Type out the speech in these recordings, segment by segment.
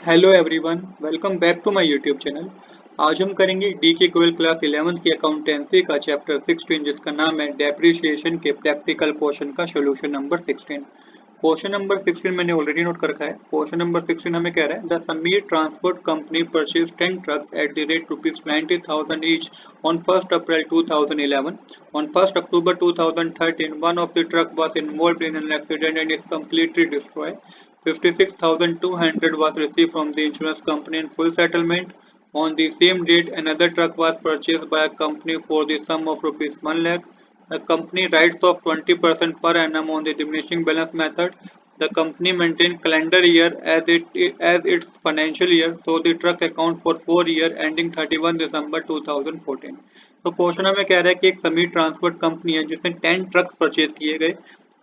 Hello everyone, welcome back to my YouTube channel. आज हम करेंगे डी के गोयल क्लास 11th की अकाउंटेंसी का चैप्टर 16 जिसका नाम है डेप्रिसिएशन के प्रैक्टिकल क्वेश्चन का सॉल्यूशन नंबर 16। क्वेश्चन नंबर 16 मैंने ऑलरेडी नोट कर रखा है। क्वेश्चन नंबर 16 हमें कह रहा है the Sameer transport company purchase 10 trucks at the rate ₹90,000 each on 1st April 2011. On 1st October 2013, one of the truck was involved in an accident and is completely destroyed. 56,200 was received from the insurance company in full settlement. On the same date, another truck was purchased by a company for the sum of rupees 1 lakh. The company writes off 20% per annum on the diminishing balance method. The company maintains calendar year as its financial year, so the truck account for 4 year ending 31 December 2014. तो question हमें कह रहा है कि एक Sameer transport company है जिसमें 10 trucks purchase किए गए।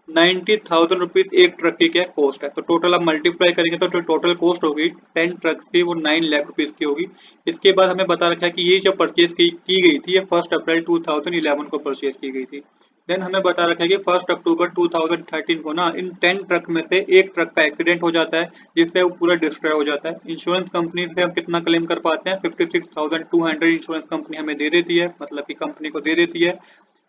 90,000 रुपीज एक ट्रक की क्या कॉस्ट है, तो टोटल आप मल्टीप्लाई करेंगे तो जो टोटल कॉस्ट होगी 10 ट्रक्स की वो 9 लाख रुपीज की होगी। इसके बाद हमें बता रखा है कि ये जब परचेज की गई थी ये 1 अप्रैल 2011 को परचेज की गई थी। देन हमें बता रखा है कि 1 अक्टूबर 2013 को ना इन 10 ट्रक में से एक ट्रक का एक्सीडेंट हो जाता है जिससे वो पूरा डिस्ट्रॉय हो जाता है। इंश्योरेंस कंपनी से हम कितना क्लेम कर पाते हैं, 56,200 इंश्योरेंस कंपनी हमें दे देती है, मतलब कि कंपनी को दे देती है।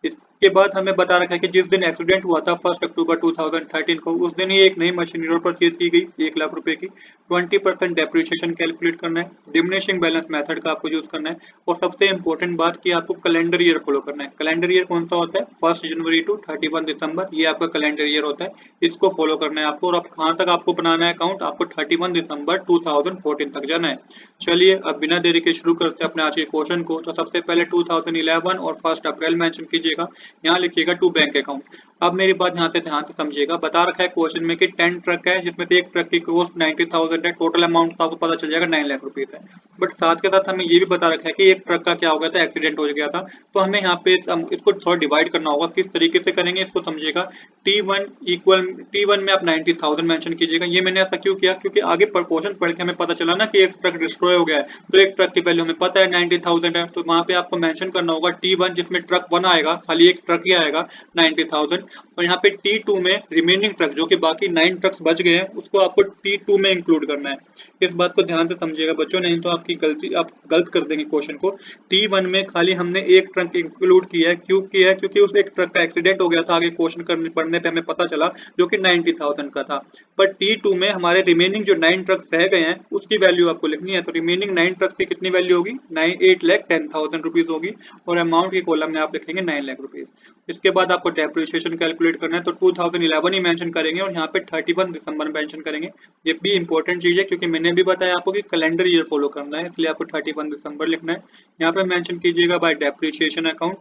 इसके बाद हमें बता रखा है कि जिस दिन एक्सीडेंट हुआ था 1 अक्टूबर 2013 को, उस दिन ही एक नई मशीनरी और परचेज की गई 1 लाख रुपए की। 20% डेप्रिसिएशन कैलकुलेट करना है, डिमिनिशिंग बैलेंस मेथड का आपको यूज करना है, और सबसे इंपॉर्टेंट बात कि आपको कैलेंडर ईयर फॉलो करना है। कैलेंडर ईयर कौन सा होता है, 1 जनवरी टू 31 दिसंबर, ये आपका कैलेंडर ईयर होता है। इसको फॉलो करना है आपको, और अब कहाँ तक आपको बनाना है अकाउंट, आपको 31 दिसंबर 2014 तक जाना है। चलिए अब बिना देरी के शुरू करते हैं अपने आज के क्वेश्चन को। तो सबसे पहले 2011 और 1 अप्रैल मेंशन कीजिएगा, यहाँ लिखिएगा टू बैंक अकाउंट। अब मेरी बात यहाँ से ध्यान से समझिएगा। बता रखा है क्वेश्चन में कि 10 ट्रक है जिसमें से एक ट्रक की कॉस्ट 90,000 है, टोटल अमाउंट तो आपको पता चल जाएगा 9 लाख रुपीज है। बट साथ के साथ हमें ये भी बता रखा है कि एक ट्रक का क्या हो गया था, एक्सीडेंट हो गया था। तो हमें यहाँ पे इसको थोड़ा डिवाइड करना होगा। किस तरीके से करेंगे इसको समझिएगा। T1 में आप 90,000 मेंशन कीजिएगा। ये मैंने ऐसा क्यों किया, क्योंकि आगे क्वेश्चन पढ़ के हमें पता चला ना कि एक ट्रक डिस्ट्रॉय हो गया है, तो एक ट्रक की वैल्यू हमें पता है 90,000 है, तो वहां पे आपको मेंशन करना होगा T1 जिसमें ट्रक 1 आएगा, खाली एक ट्रक ही आएगा 90,000। और यहाँ पे T2 में रिमेनिंग ट्रक जो कि बाकी 9 ट्रक्स बच गए हैं उसको आपको T2 में इंक्लूड करना है। इस बात को ध्यान से समझिएगा बच्चों, नहीं तो आपकी गलती, आप गलत कर देंगे क्वेश्चन को। T1 में खाली हमने एक ट्रक इंक्लूड किया है, क्यों किया है, क्योंकि उस एक ट्रक का एक्सीडेंट हो गया था, आगे क्वेश्चन करने पढ़ने पे हमें पता चला, जो कि 90,000 का था। पर T2 में हमारे रिमेनिंग जो 9 ट्रक्स रह गए हैं उसकी वैल्यू आपको लिखनी है। तो रिमेनिंग 9 ट्रक्स की कितनी वैल्यू होगी, 8,10,000 रुपीज होगी, और अमाउंट के कॉलम में आप लिखेंगे 9 लाख रुपीज। इसके बाद आपको डेप्रिसिएशन कैलकुलेट करना है, तो 2011 ही मेंशन करेंगे और यहाँ पे 31 दिसंबर मेंशन करेंगे। ये भी इंपॉर्टेंट चीज है क्योंकि मैंने भी बताया आपको कि कैलेंडर ईयर फॉलो करना है, इसलिए आपको 31 दिसंबर लिखना है। यहाँ पे मेंशन कीजिएगा बाय डेप्रिसिएशन अकाउंट।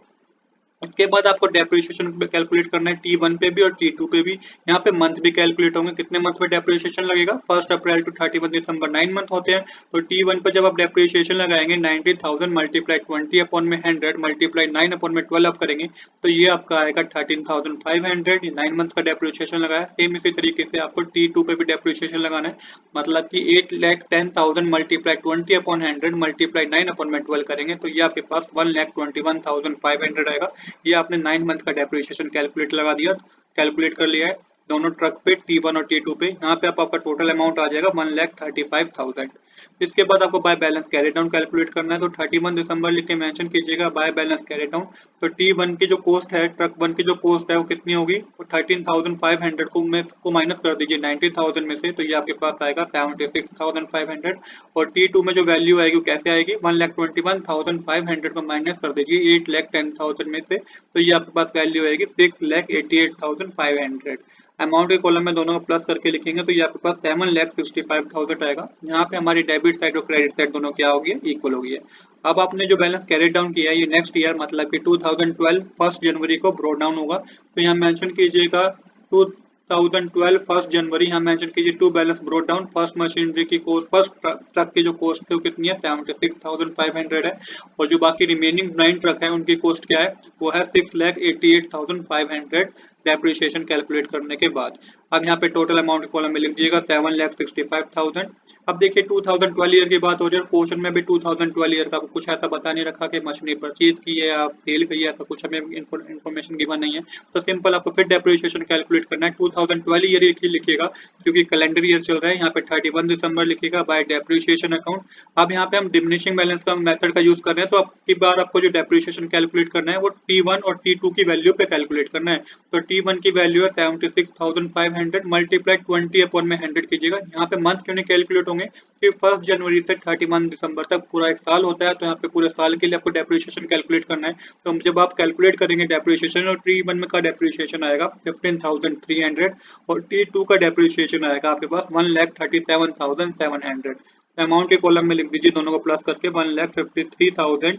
उसके बाद आपको डेप्रिसिएशन कैलकुलेट करना है T1 पे भी और T2 पे भी। यहाँ पे मंथ भी कैलकुलेट होंगे, कितने मंथ पे डेप्रिसिएशन लगेगा, 1 अप्रैल टू 31 दिसंबर 9 मंथ होते हैं। तो T1 पे जब आप डेप्रिसिएशन लगाएंगे 90,000 मल्टीप्लाई 20 अपॉन में 100 मल्टीप्लाई 9 अपॉन में 12 आप करेंगे तो ये आपका आएगा 13,500। 9 मंथ का डेप्रिसिएशन लगाया। सेम इसी तरीके से आपको T2 पे भी डेप्रिसिएशन लगाना है, मतलब कि 8,10,000 मल्टीप्लाई 20 अपॉन 100 मल्टीप्लाई 9 अपॉन में 12 करेंगे तो ये आपके पास 1,21,500 आएगा। ये आपने 9 मंथ का डेप्रिसिएशन कैलकुलेट लगा दिया, कैलकुलेट कर लिया है दोनों ट्रक पे T1 और T2 पे। यहाँ पे आपका टोटल अमाउंट आ जाएगा 1,35,000। इसके बाद आपको by balance carry down calculate करना है, तो 31 दिसंबर लिख के मेंशन कीजिएगा बाय बैलेंस कैरी डाउन। तो T1 की जो कॉस्ट है, ट्रक 1 की जो कॉस्ट है वो कितनी होगी, वो 13,500 को माइनस कर दीजिए 90,000 में से, तो ये आपके पास आएगा 76,500। और T2 में जो वैल्यू आएगी वो कैसे आएगी, 1,21,500 को माइनस कर दीजिए 8,10,000 में से, तो ये आपके पास वैल्यू आएगी 6,88,500। अमाउंट के कॉलम में दोनों को प्लस करके लिखेंगे तो ये आपके पास 7,65,000 आएगा। यहाँ पे हमारी डेबिट साइड और क्रेडिट साइड दोनों क्या होगी, इक्वल होगी। अब आपने जो बैलेंस कैरी डाउन किया है ये नेक्स्ट ईयर मतलब कि 2012 1 जनवरी को ब्रो डाउन होगा। तो यहाँ मेंशन कीजिएगा 2012 1 जनवरी, यहाँ मेंशन कीजिए to balance brought down. First machinery की कॉस्ट, फर्स्ट ट्रक की जो कॉस्ट है वो कितनी है, 76,500 है। और जो बाकी रिमेनिंग 9 ट्रक है उनकी कॉस्ट क्या है, वो है 6,88,500 डेप्रिसिएशन कैलकुलेट करने के बाद। अब यहाँ पे टोटल अमाउंट कॉलम में लिख दीजिएगा 7,65,000। अब देखिए 2012 ईयर की बात हो रही है, क्वेश्चन में भी 2012 ईयर का कुछ ऐसा बता नहीं रखा कि मशीनरी परचेज की है या सेल की है, ऐसा कुछ हमें इन्फॉर्मेशन गिवन नहीं है। तो सिंपल आपको फिर डेप्रिसिएशन कैलकुलेट करना है, 2012 ईयर ही लिखिएगा क्योंकि कैलेंडर ईयर चल रहा है। यहाँ पे 31 दिसंबर लिखिएगा बाय डेप्रिसिएशन अकाउंट। अब यहाँ पे हम डिमिनिशिंग बैलेंस का मेथड का यूज कर रहे हैं, तो अब की बार आपको जो डेप्रिसिएशन कैलकुलेट करना है वो T1 और T2 की वैल्यू पे कैलकुलेट करना है। तो T1 की वैल्यू है 76,500 मल्टीप्लाई 20 अपॉन में 100 कीजिएगा। यहाँ पे मंथ क्यों नहीं कैलकुलेट होंगे कि 1 जनवरी से 31 दिसंबर तक पूरा एक साल होता है, तो यहाँ पे पूरे साल के लिए आपको डेप्रिसिएशन कैलकुलेट करना है। तो जब आप कैलकुलेट करेंगे डेप्रिसिएशन, और T1 का डेप्रिसिएशन आएगा 15,300 और T2 का डेप्रिसिएशन आएगा आपके पास 1,37,700। अमाउंट के कॉलम में लिख दीजिए दोनों को प्लस करके 1,53,000।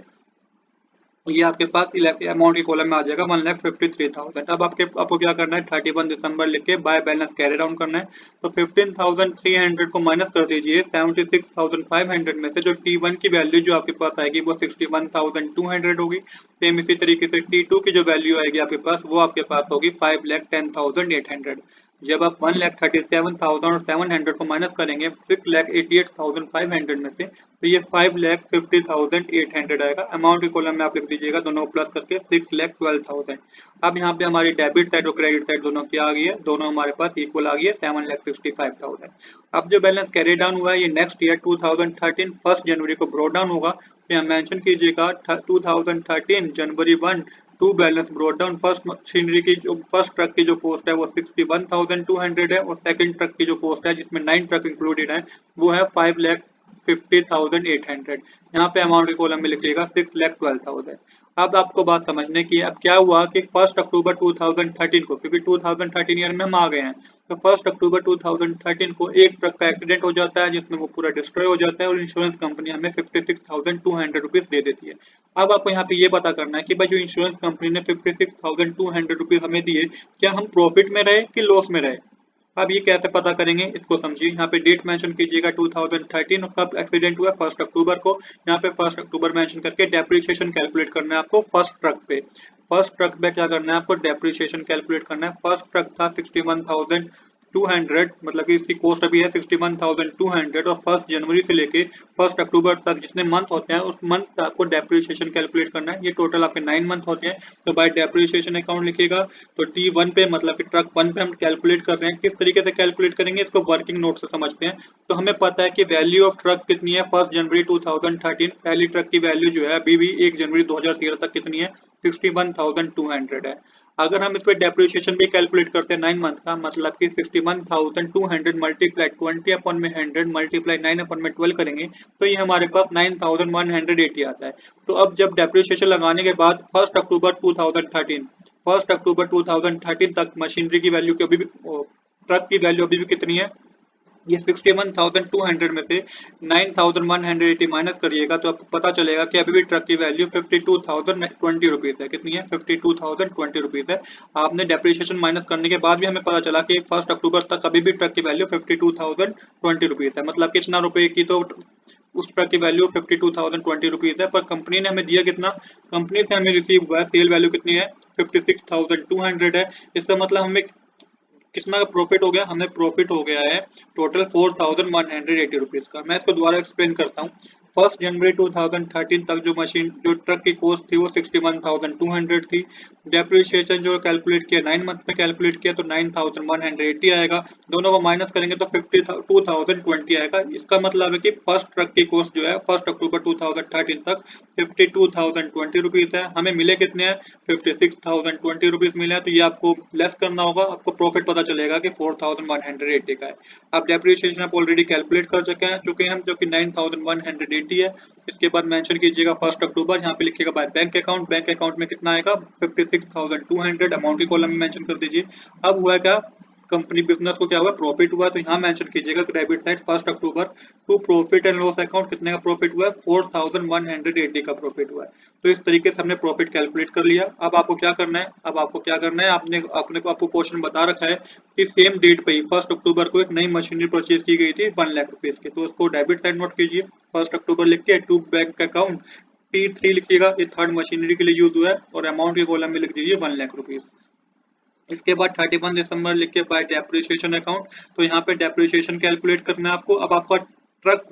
ये आपके पास अमाउंट की कॉलम में आ जाएगा 1,53,000। अब आपको क्या करना है, 31 दिसंबर लिख के बाय बैलेंस कैरी डाउन करना है। तो 15,300 को माइनस कर दीजिए 76,500 में से, जो T1 की वैल्यू जो आपके पास आएगी वो 61,200 होगी। सेम इसी तरीके से T2 की जो वैल्यू आएगी आपके पास वो आपके पास होगी 5,10,800। जब आप 1,37,000 और 700 को माइनस करेंगे 6,88,500 में से, तो ये 5,50,800 आएगा। अमाउंट के कॉलम में आप लिख दीजिएगा दोनों को प्लस करके 6,12,000। अब यहाँ पे हमारी डेबिट साइड और क्रेडिट साइड दोनों की आ गई है, दोनों हमारे पास इक्वल आ गई है 7,65,000। अब जो बैलेंस कैरी डाउन हुआ है ये नेक्स्ट ईयर 2013 1 जनवरी को ब्रॉट डाउन होगा। तो यहाँ मेंशन कीजिएगा 2013 जनवरी 1 to balance brought down. First machinery की जो फर्स्ट ट्रक की जो कॉस्ट है वो 61,200 है, और सेकंड ट्रक की जो कॉस्ट है जिसमें 9 ट्रक इंक्लूडेड है वो है 5,50,800। यहाँ पे अमाउंट के कॉलम में लिखिएगा 6,12,000। अब आपको बात समझने की है। अब क्या हुआ कि 1 अक्टूबर 2013 को, क्योंकि 2013 ईयर में हम आ गए हैं, तो 1 अक्टूबर 2013 को एक ट्रक का एक्सीडेंट हो जाता है जिसमें वो पूरा डिस्ट्रॉय हो जाता है, और इंश्योरेंस कंपनी हमें 56,200 रुपीज दे देती है। अब आपको यहाँ पे ये पता करना है कि भाई जो इंश्योरेंस कंपनी ने 56,200 रुपीज हमें दिए, क्या हम प्रॉफिट में रहे कि लॉस में रहे। अब ये कैसे पता करेंगे इसको समझिए। यहाँ पे डेट मेंशन कीजिएगा 2013 और कब एक्सीडेंट हुआ 1 अक्टूबर को। यहाँ पे 1 अक्टूबर मेंशन करके डेप्रिसिएशन कैलकुलेट करना है आपको फर्स्ट ट्रक पे। फर्स्ट ट्रक पे क्या करना है आपको, डेप्रिसिएशन कैलकुलेट करना है। फर्स्ट ट्रक था 61,200, मतलब कि इसकी कॉस्ट अभी है 61,200, और 1 जनवरी से लेके 1 अक्टूबर तक जितने मंथ होते हैं उस मंथ का आपको डेप्रिसिएशन कैलकुलेट करना है। ये टोटल आपके 9 मंथ होते हैं। तो बाय डेप्रिसिएशन अकाउंट लिखिएगा। तो T1 पे मतलब कि ट्रक 1 पे हम कैलकुलेट कर रहे हैं, किस तरीके से कैलकुलेट करेंगे इसको वर्किंग नोट से समझते हैं। तो हमें पता है कि वैल्यू ऑफ ट्रक कितनी है 1 जनवरी 2013, पहली ट्रक की वैल्यू जो है अभी भी 1 जनवरी 2013 तक कितनी है 61,200 है। अगर हम इस पे डेप्रिसिएशन भी कैलकुलेट करते हैं 9 मंथ का, मतलब कि 61,200 मल्टीप्लाई 20 अपॉन में 100 मल्टीप्लाई 9 अपॉन में 12 करेंगे, तो ये हमारे पास 9,180 आता है। तो अब जब डेप्रिसिएशन लगाने के बाद 1 अक्टूबर 2013 तक मशीनरी की वैल्यू की अभी भी ट्रक की वैल्यू अभी भी कितनी है, ये 61,200 में से 9,180 माइनस करिएगा तो आपको पता चलेगा कि अभी भी ट्रक की वैल्यू 52,020 रुपीज है। कितनी है 52,020 रुपीज है। आपने डेप्रिसिएशन माइनस करने के बाद भी हमें पता चला कि 1 अक्टूबर तक अभी भी ट्रक की वैल्यू 52,020 रुपीज है। मतलब कितना रुपए की, तो उस ट्रक की वैल्यू 52,020 रुपीज है, पर कंपनी ने हमें दिया कितना, कंपनी से हमें रिसीव हुआ है सेल वैल्यू कितनी है 56,200 है। इसका मतलब हमें कितना का प्रॉफिट हो गया, हमें प्रॉफिट हो गया है टोटल 4,180 रुपीज का। मैं इसको दोबारा एक्सप्लेन करता हूँ। 1 जनवरी 2013 तक जो ट्रक की कॉस्ट थी वो 61,200 थी। डेप्रिसिएशन जो कैलकुलेट किया 9 मंथ में कैलकुलेट किया तो 9,180 आएगा। दोनों को माइनस करेंगे तो 52,020 आएगा। इसका मतलब है कि फर्स्ट ट्रक की कॉस्ट जो है 1 अक्टूबर 2013 तक 52,020 रुपीज है। हमें मिले कितने हैं 56,020 रुपीज मिले हैं। तो ये आपको लेस करना होगा, आपको प्रॉफिट पता चलेगा कि 4,180 का है। आप डेप्रिसिएशन आप ऑलरेडी कैलकुलेट कर चुके हैं हम, जो कि 9,180 है। इसके बाद मेंशन कीजिएगा 1 अक्टूबर, यहाँ पे लिखिएगा by bank account. Bank account में कितना आएगा 56,200, अमाउंट की कॉलम में मेंशन कर दीजिए। अब हुआ क्या, कंपनी बिजनेस को क्या हुआ प्रॉफिट हुआ, तो यहाँ मेंशन कीजिएगा डेबिट साइड 1 अक्टूबर to profit and loss account कितने का प्रॉफिट हुआ है 4,180 का प्रॉफिट हुआ है। तो इस तरीके से हमने प्रॉफिट कैलकुलेट कर लिया। अब आपको क्या करना है, आपको क्वेश्चन बता रखा है कि सेम डेट पे ही 1 अक्टूबर को एक नई मशीनरी परचेज की गई थी 1 लाख रुपीज की। तो उसको डेबिट साइड नोट कीजिए 1 अक्टूबर लिख के टू बैंक अकाउंट T3 लिखिएगा, ये थर्ड मशीनरी के लिए यूज हुआ है, और अमाउंट के कॉलम में लिख दीजिए 1 लाख रुपीज। इसके बाद 31 दिसंबर लिख के बाय डेप्रिसिएशन अकाउंट, तो यहाँ पे डेप्रिसिएशन कैलकुलेट करना है आपको। अब आपका ट्रक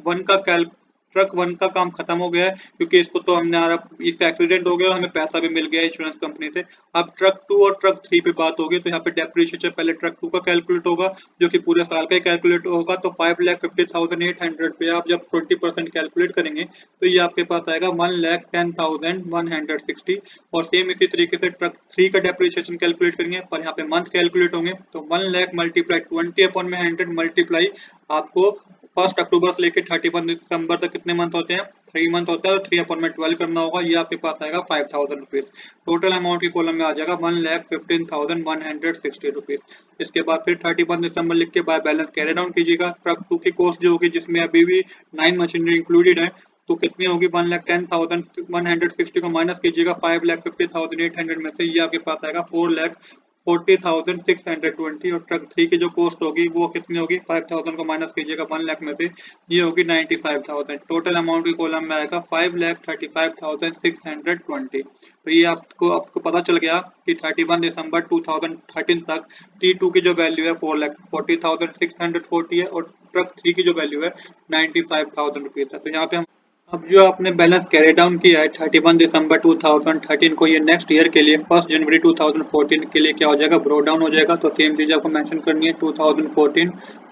वन का काम खत्म हो गया है, क्योंकि इसको तो हमने इसका एक्सीडेंट हो गया और हमें पैसा भी मिल गया इंश्योरेंस कंपनी से। अब ट्रक 2 और ट्रक 3 पे बात होगी, तो यहाँ पे डेप्रिसिएशन पहले ट्रक 2 का कैलकुलेट होगा, जो कि पूरे साल का ही कैलकुलेट होगा। तो 5,50,800 पे आप जब 20% कैलकुलेट करेंगे तो ये आपके पास आएगा 1,10,160। और सेम इसी तरीके से ट्रक 3 का डेप्रिसिएशन कैलकुलेट करेंगे, पर यहाँ पे मंथ कैलकुलेट होंगे। तो 1,00,000 मल्टीप्लाई 20/100 मल्टीप्लाई आपको 1 अक्टूबर से लेकर 31 दिसंबर तक कितने मंथ होते हैं, 3 मंथ होता है। और 3/12 करना होगा, ये आपके पास आएगा 5,000 रुपीज। टोटल अमाउंट के कॉलम में आ जाएगा 1,15,160 रुपीज। इसके बाद फिर 31 दिसंबर लिख के बाय बैलेंस कैरी डाउन कीजिएगा। ट्रक 2 की कॉस्ट जो होगी, जिसमें अभी भी 9 मशीनरी इंक्लूडेड है, तो कितनी होगी, 1,10,160 को माइनस कीजिएगा 5,50,800 में से, ये आपके पास आएगा 4,40,620। और ट्रक 3 की जो कॉस्ट होगी वो कितनी होगी, 5,000 को माइनस कीजिएगा 1,00,000 में से, ये होगी 95,000। टोटल अमाउंट के कॉलम में आएगा 5,35,620। तो ये आपको पता चल गया कि 31 दिसंबर 2013 तक T2 की जो वैल्यू है 4,40,640 है, और ट्रक 3 की जो वैल्यू है 95,000 रुपीज है। तो यहाँ पे हम अब जो आपने बैलेंस कैरी डाउन किया है 31 दिसंबर 2013 को, ये नेक्स्ट ईयर के लिए 1 जनवरी 2014 के लिए क्या हो जाएगा, ब्रो डाउन हो जाएगा। तो सेम चीज आपको मेंशन करनी है 2014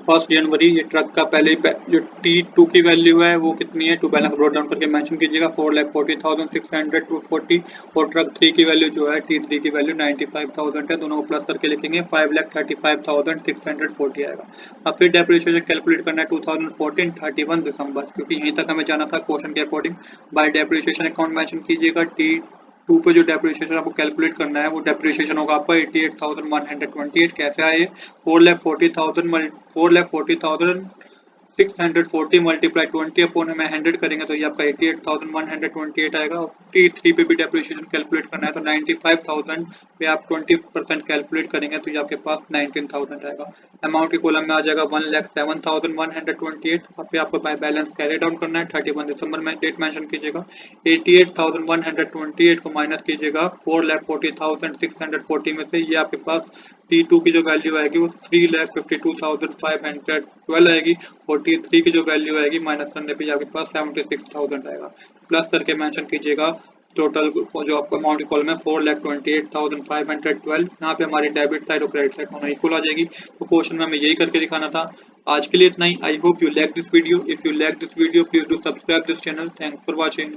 1 जनवरी। ये ट्रक का पहले जो T2 की वैल्यू है वो कितनी है, टू बैलेंस ब्रो डाउन करके मेंशन कीजिएगा 4,40,620। और ट्रक 3 की वैल्यू जो है T3 की वैल्यू 95,000 है, दोनों को प्लस करके लिखेंगे 5,35,640 आएगा। अब फिर डेप्रिसिएशन कैलकुलेट करना है 2014 31 दिसंबर, क्योंकि यहीं तक हमें जाना था क्वेश्चन के according. Bye depreciation account mention कीजिएगा। T2 पे जो डेप्रिसिएशन आपको कैलकुलेट करना है वो डेप्रिसिएशन होगा आपका 88,128। कैसे आए, 4,40,640 मल्टीप्लाई 20/100 करेंगे तो ये आपका 88,128 आएगा। और T3 पे भी डेप्रिसिएशन कैलकुलेट करना है, तो 95,000 पे आप 20% कैलकुलेट करेंगे तो ये आपके पास 19,000 आएगा। अमाउंट के कॉलम में आ जाएगा 1,07,128। और फिर आपको बाय बैलेंस कैरी डाउन करना है 31 दिसंबर में, डेट मेंशन कीजिएगा। 88,128 को माइनस कीजिएगा 4,40,640 में से, ये आपके पास T2 की जो वैल्यू आएगी वो 3,52,512 आएगी। और T3 की जो वैल्यू आएगी माइनस करने पे आपके पास 76,000 आएगा। प्लस करके मेंशन कीजिएगा टोटल जो आपका अमाउंट कॉलम है 4,28,512। यहाँ पे हमारी डेबिट साइड और क्रेडिट साइड दोनों इक्वल आ जाएगी। तो क्वेश्चन में हमें यही करके दिखाना था। आज के लिए इतना ही। I hope you like this video. If you like this video please do subscribe this channel. Thanks for watching.